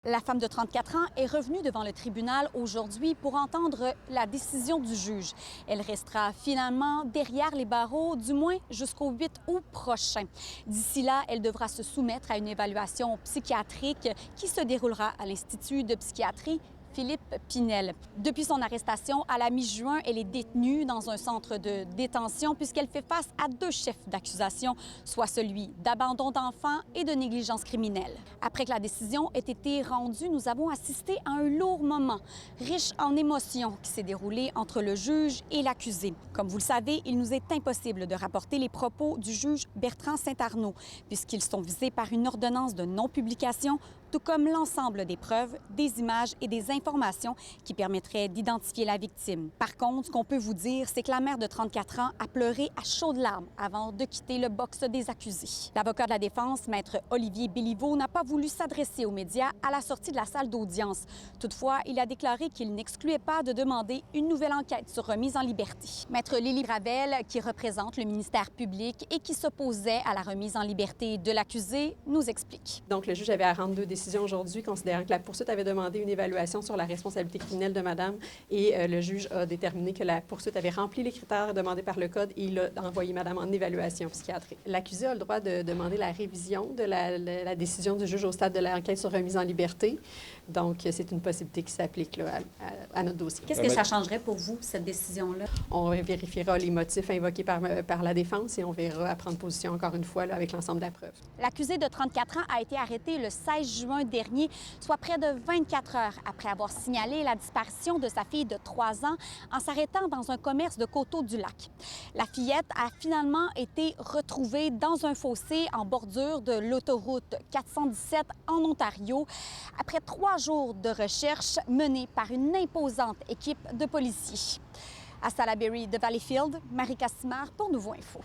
La femme de 34 ans est revenue devant le tribunal aujourd'hui pour entendre la décision du juge. Elle restera finalement derrière les barreaux, du moins jusqu'au 8 août prochain. D'ici là, elle devra se soumettre à une évaluation psychiatrique qui se déroulera à l'Institut de psychiatrie Philippe Pinel. Depuis son arrestation à la mi-juin, elle est détenue dans un centre de détention puisqu'elle fait face à deux chefs d'accusation, soit celui d'abandon d'enfants et de négligence criminelle. Après que la décision ait été rendue, nous avons assisté à un lourd moment, riche en émotions, qui s'est déroulé entre le juge et l'accusé. Comme vous le savez, il nous est impossible de rapporter les propos du juge Bertrand Saint-Arnaud, puisqu'ils sont visés par une ordonnance de non-publication, tout comme l'ensemble des preuves, des images et des informations qui permettraient d'identifier la victime. Par contre, ce qu'on peut vous dire, c'est que la mère de 34 ans a pleuré à chaudes larmes avant de quitter le box des accusés. L'avocat de la défense, maître Olivier Béliveau, n'a pas voulu s'adresser aux médias à la sortie de la salle d'audience. Toutefois, il a déclaré qu'il n'excluait pas de demander une nouvelle enquête sur remise en liberté. Maître Lily Ravel, qui représente le ministère public et qui s'opposait à la remise en liberté de l'accusé, nous explique. Donc, le juge avait à rendre deux décisions aujourd'hui, considérant que la poursuite avait demandé une évaluation sur la responsabilité criminelle de madame et le juge a déterminé que la poursuite avait rempli les critères demandés par le Code et il a envoyé madame en évaluation psychiatrique. L'accusé a le droit de demander la révision de la décision du juge au stade de l'enquête sur remise en liberté. Donc, c'est une possibilité qui s'applique là, à notre dossier. Qu'est-ce que ça changerait pour vous, cette décision-là? On vérifiera les motifs invoqués par la défense et on verra à prendre position encore une fois là, avec l'ensemble de la preuve. L'accusé de 34 ans a été arrêté le 16 juin dernier, soit près de 24 heures après avoir signalé la disparition de sa fille de 3 ans en s'arrêtant dans un commerce de Coteau-du-Lac. La fillette a finalement été retrouvée dans un fossé en bordure de l'autoroute 417 en Ontario après 3 jours de recherche menée par une imposante équipe de policiers. À Salaberry de Valleyfield, Marie Cassimard pour Nouveau Info.